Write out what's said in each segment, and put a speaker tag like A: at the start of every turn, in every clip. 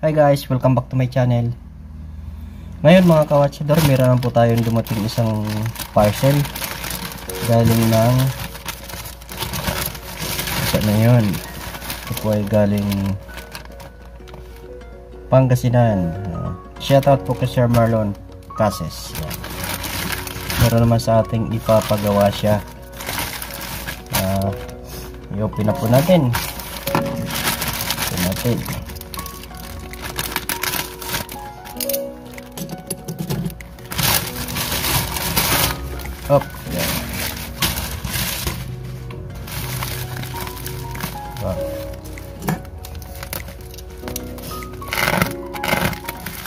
A: Hi guys, welcome back to my channel. Ngayon mga kawatchador, meron po tayong dumating isang parcel galing ng isa na yun. Ito po ay galing Pangasinan. Shoutout po kay Sir Marlon Cases. Meron naman sa ating ipapagawa siya. I-open na po natin. Up. Yeah. Wow.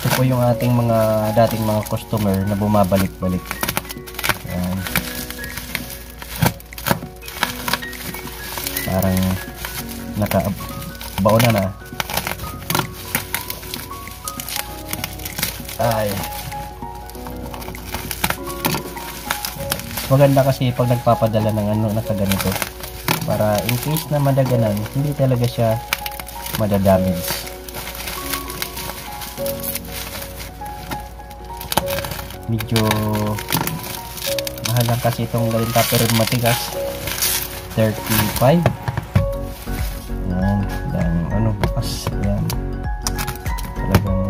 A: Ito po yung ating mga dating mga customer na bumabalik-balik. Ayan. Parang nakabaon na. Ay. Maganda kasi pag nagpapadala ng ano na kaganito, para in case na madaganan, hindi talaga siya madadamage. Medyo mahal lang kasi itong galinta, pero matigas. 35. Yan, dan ano bukas yan. Talagang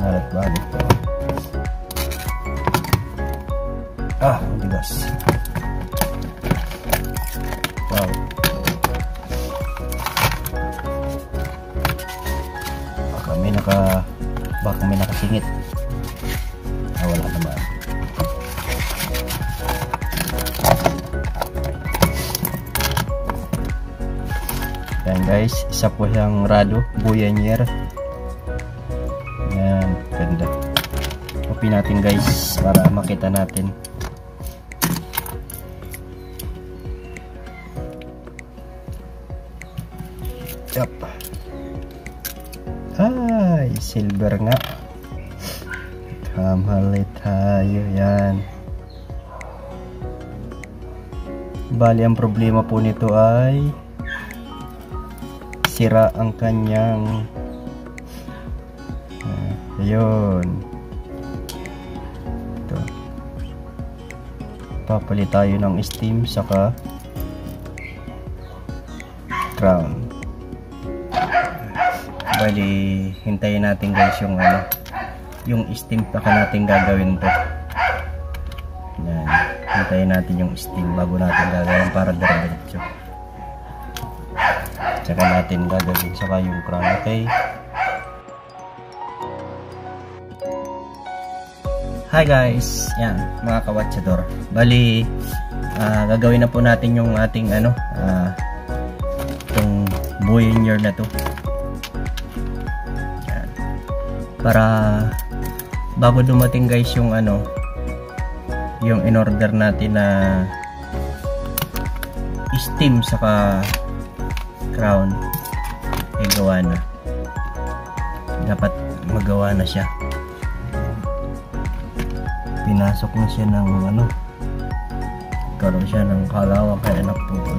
A: nalat-balik to. Matigas. Wow. Baka may nakasingit. Wala naman. Yan guys, isa po siyang Rado Boyanier. Yan, ganda. Copy natin guys para makita natin. Yup. Ay, silver nga. Kamali tayo. Yan. Bali, ang problema po nito ay sira ang kanyang ayun. Ito. Papalit tayo ng steam saka crown. Bali, hintayin natin guys yung yung steam baka natin gagawin to. Yan, hintayin natin yung steam bago natin gagawin para diretso. Tsaka natin gagawin saka yung crown, okay? Hi guys, yan mga kawatchador. Bali, gagawin na po natin yung ating itong Boyanier na to. Para bago dumating guys yung yung in-order natin na steam saka crown ay gawa na. Dapat magawa na siya. Pinasok na siya ng karoon siya ng kalawang kaya naputol.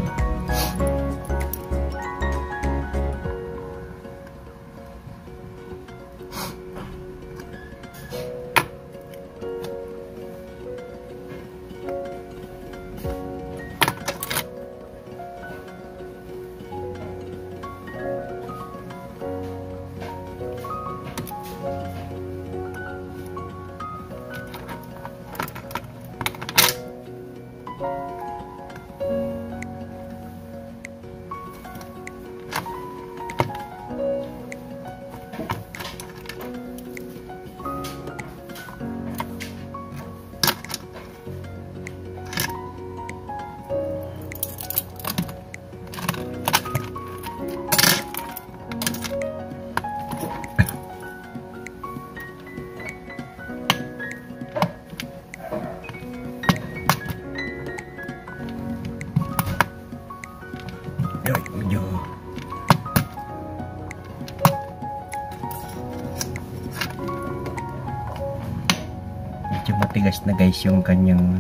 A: Medyo matigas na guys yung kanyang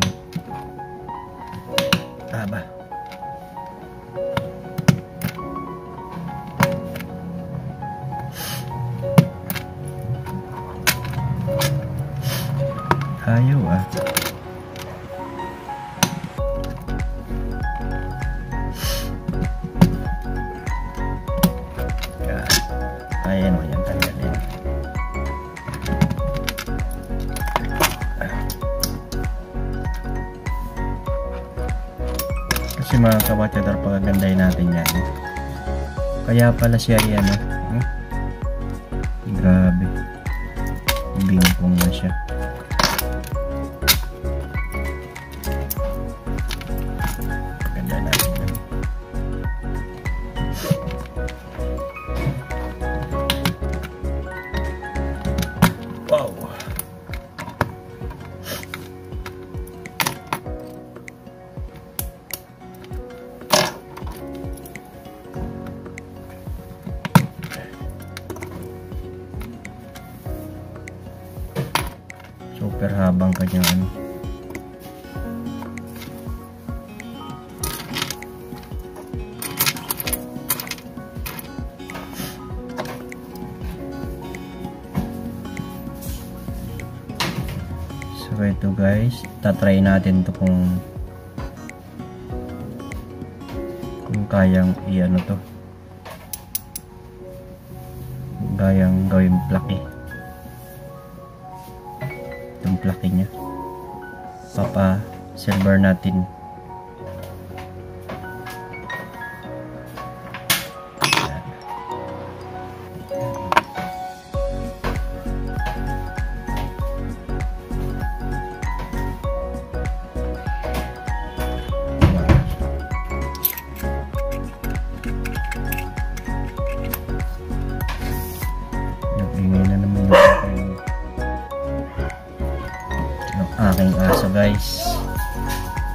A: taba. Ayaw ah. Ayan o, yan tanggalin. Kasi mga kabatsyador, pagagandahin natin yan. Kaya pala siya yan grabe, bingkong na siya. Ganda natin yan. Wow. Super habang kanyang so ito guys, tatry natin to kung kayang i-ano to, kayang gawin plaki. Itong plaki nya papa silver natin. Ingay na naman yung aking aso guys,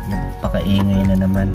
A: nagpakaingay na naman.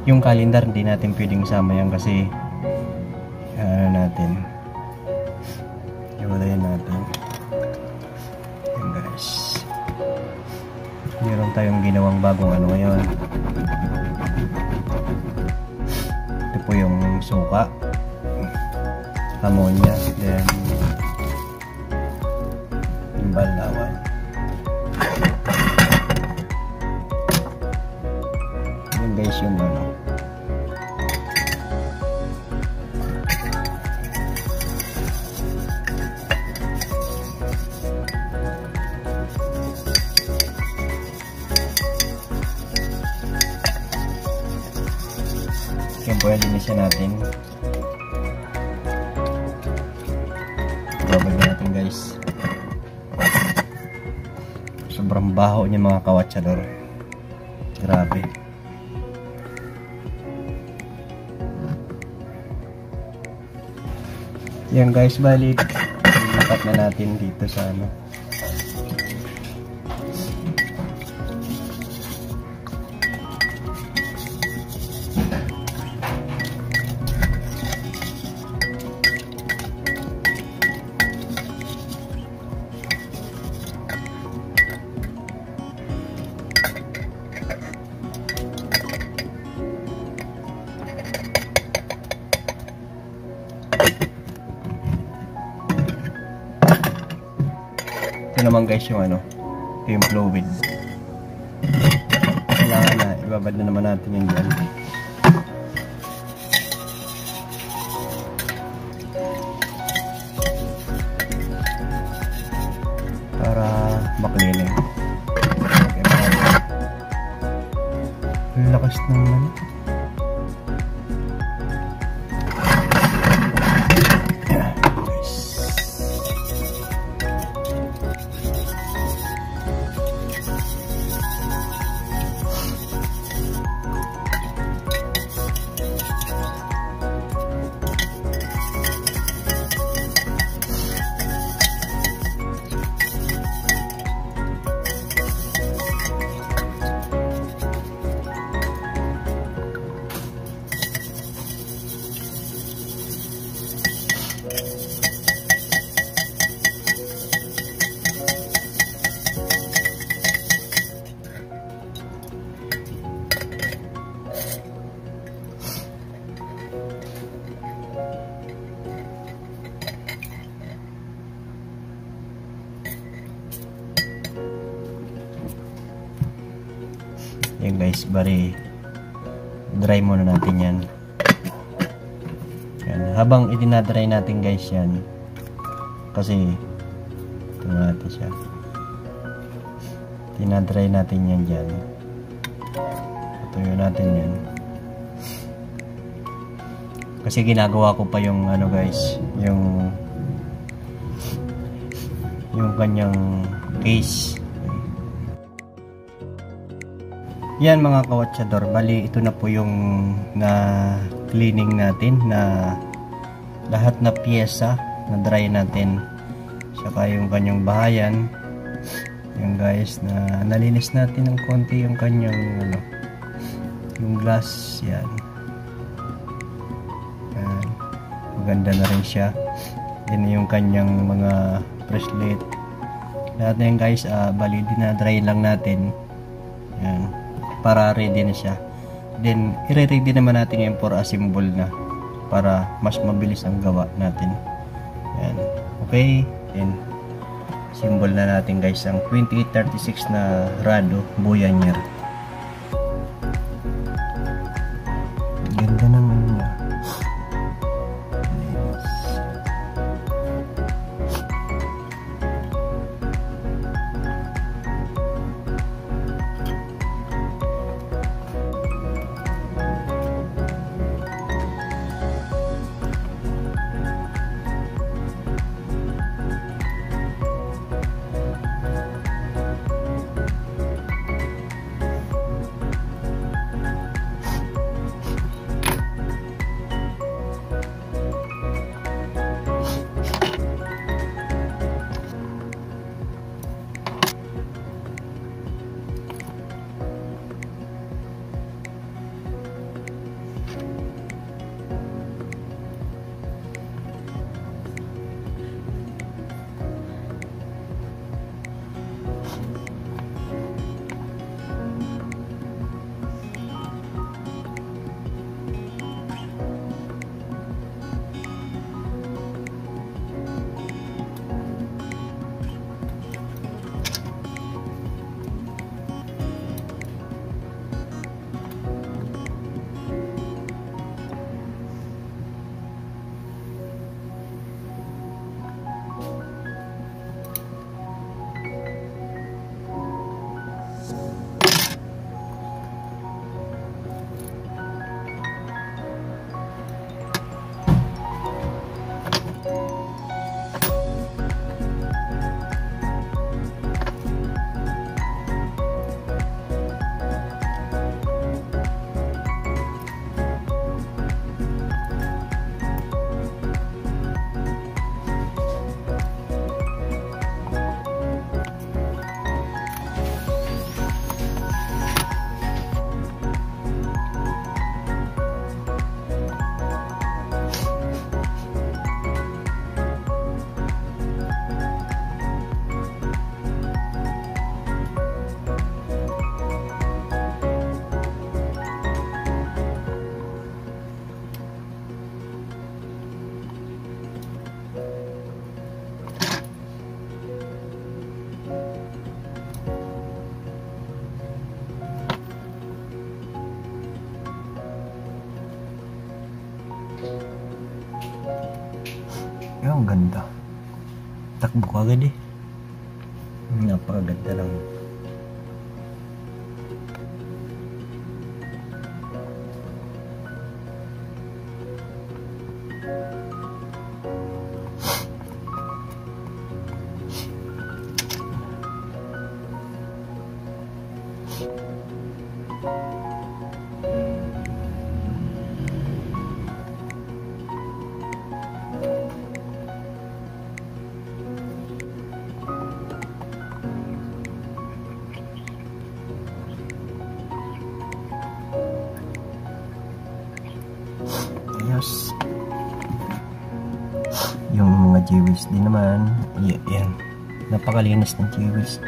A: Yung calendar hindi natin pwedeng isama yan kasi ano natin, iwalayan natin yan guys. Meron tayong ginawang bagong ano ngayon. Ito po yung suka, ammonia, then yung balawan. Yan guys yung ano, yan po yung linisan natin. Babagyan natin guys. Sobrang baho niya mga kawatsador. Grabe. Yan guys, balik. Lipat na natin dito sa ano, naman guys yung ano, yung fluid. Kailangan na, ibabad na naman natin yan dyan. Para maklining. Ang lakas naman. Yan guys, bari dry muna natin yan. Yan. Habang itinadry natin guys yan, kasi tingnan natin siya, tinadry natin yan dyan, tuyo natin yan, kasi ginagawa ko pa yung ano guys, yung kanyang case. Yan mga kawatsyador, bali ito na po yung na cleaning natin, na lahat na piyesa na dry natin, saka yung kanyang bahayan. Yung guys, na nalinis natin ng konti yung kanyang ano, yung glass. Yan, yan, maganda na rin siya. Yan yung kanyang mga bracelet, lahat na yan guys. Bali dinadry lang natin yan, para ready na siya. Then i-ready naman natin ngayon for assemble na, para mas mabilis ang gawa natin. Yan. Okay, then symbol na natin guys ang 2836 na Rado Boyanger. Ganda naman niya. Ang ganda. Takbo ka agad eh. Napakaganda lang. Ayos. Yung mga jewels din naman, yan. Napakalinis ng jewels.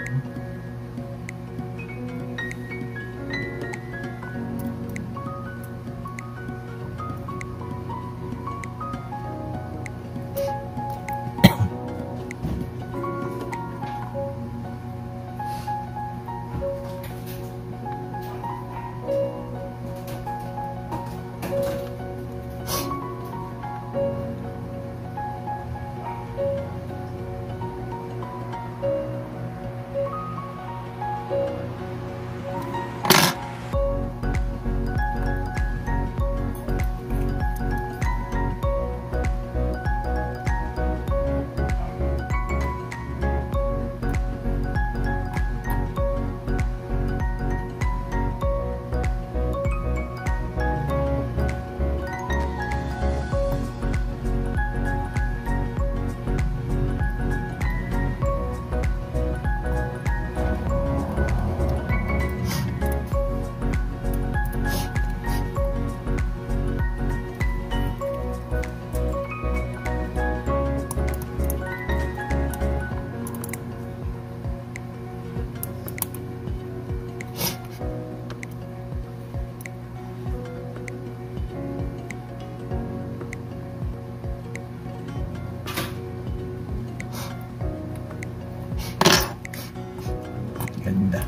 A: Ganda.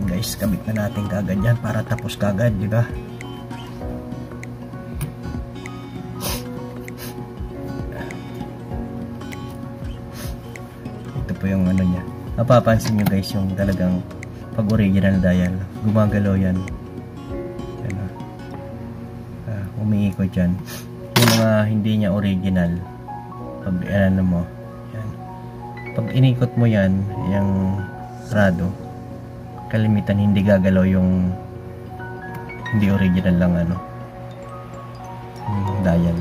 A: Guys, kabit na natin kagad yan para tapos kagad, di ba? Ito po yung ano niya. Mapapansin nyo guys yung talagang pag original dial, gumagalaw yan. Yan, umiikot yan. Yung mga hindi niya original, pag ano mo, pag inikot mo yan, yung rado, kalimitan hindi gagalaw yung hindi original lang ano, dial.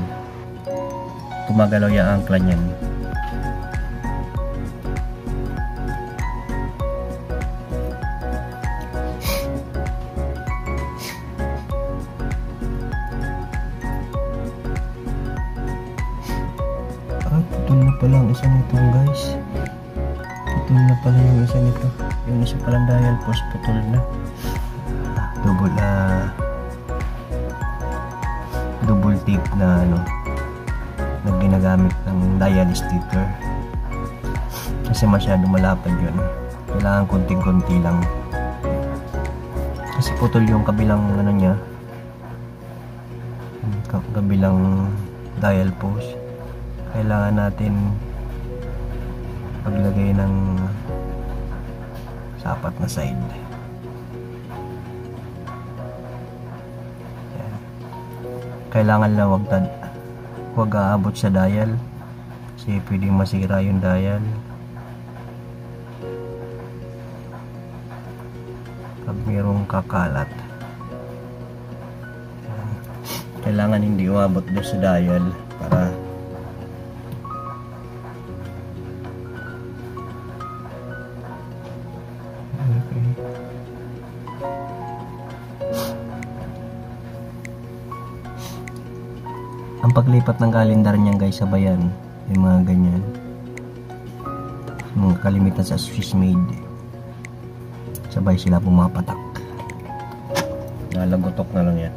A: Gumagalaw yung angkla niyan. Putol na pala ang isa nito guys. Putol na pala yung isa nito. Yung isa palang dial post putol na. Double tape na ano, na ginagamit ng dial sticker. Kasi masyado malapad yun. Kailangan konting-konti lang. Kasi putol yung kabilang ano niya. Kabilang dial post. Kailangan natin paglagay ng sapat na side. Yan. Kailangan lang wag aabot sa dial kasi pwedeng masira yung dial pag mayroong kakalat. Yan. Kailangan hindi uabot doon sa dial para ang paglipat ng kalendar niyan guys, sabayan yung mga ganyan, mga kalimitan sa Swiss made, sabay sila pumapatak. Nalagotok na lang yan.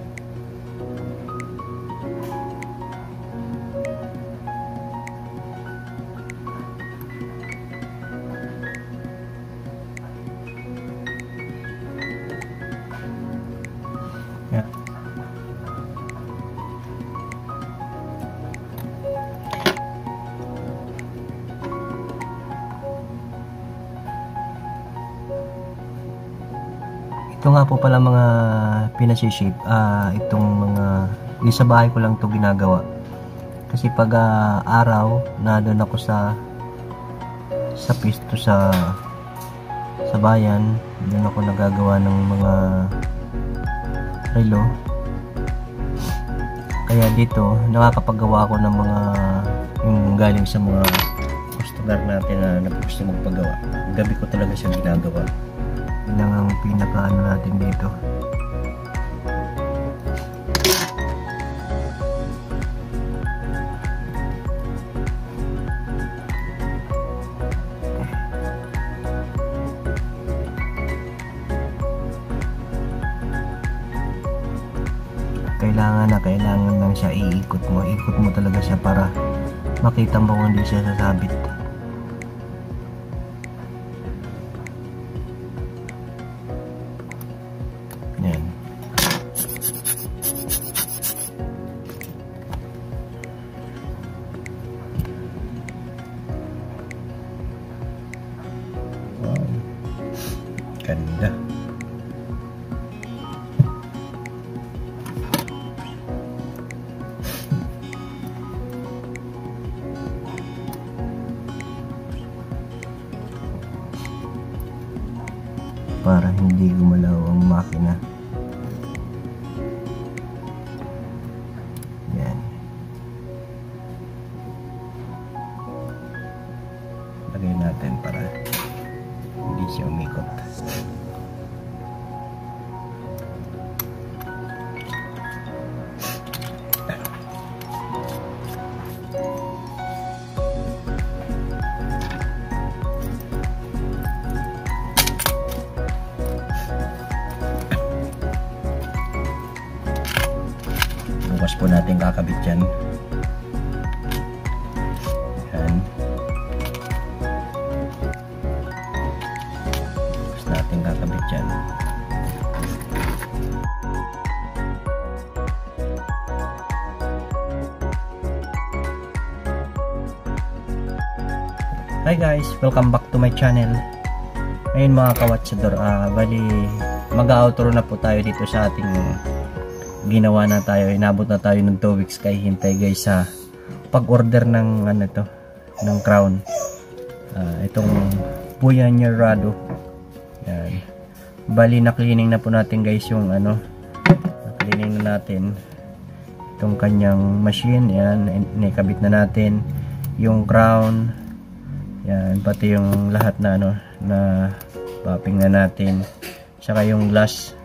A: nga po pala mga pinasishape, itong mga yung sa bahay ko lang to ginagawa. Kasi pag araw na doon ako sa pisto sa bayan, doon ako nagagawa ng mga relo. Kaya dito nakakapagawa ako ng mga yung galing sa mga customer natin na gusto magpagawa. Gabi ko talaga siya ginagawa. Yun ang pinaka natin dito. Kailangan lang siya iikot mo talaga siya para makita mo kung hindi siya sasabit. Yan. Wow. Ganda. Para hindi gumalaw ang makina. Yan. Lagay natin para hindi siya umikot. Bukas po natin kakabit yan. Yan. Bukas natin kakabit yan. Hi guys! Welcome back to my channel. Ngayon mga kawatsador, bali mag-outro na po tayo dito sa ating ginawa na tayo. Inabot na tayo ng 2 weeks kay hintay guys sa pag-order ng ng crown. Itong Puya Rado. Yan. Bali na-cleaning na po natin guys yung na-cleaning na natin itong kanyang machine. Yan, nakabit na natin yung crown. Yan, pati yung lahat na na popping na natin. Saka yung glass,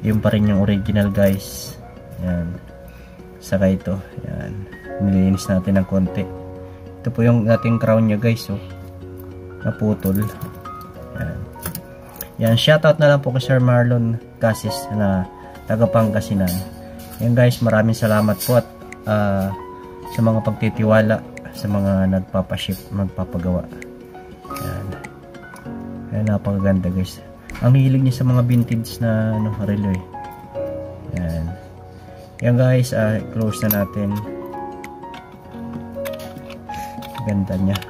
A: yung pa rin yung original guys. Yan. Saka ito, yan. Nilinis natin ng konti. Ito po yung ating crown nya guys, oh. Naputol. Yan. Yan, shoutout na lang po kay Sir Marlon Casis na taga Pangasinan. Yan guys, maraming salamat po at sa mga pagtitiwala sa mga nagpapaship, magpapagawa. Yan. Yan, napakaganda guys. Ang hilig niya sa mga vintage na relo eh. Yan. Yan guys, close na natin. Ganda niya.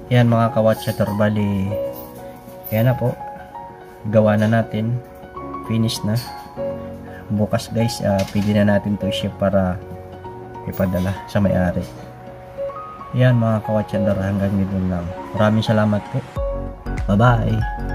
A: Yan mga kawatsator, bali yan na po, gawa na natin, finish na. Bukas guys, pili na natin to ship para ipadala sa may-ari. Yan mga kawatsator, hanggang dito lang. Maraming salamat po. Bye bye.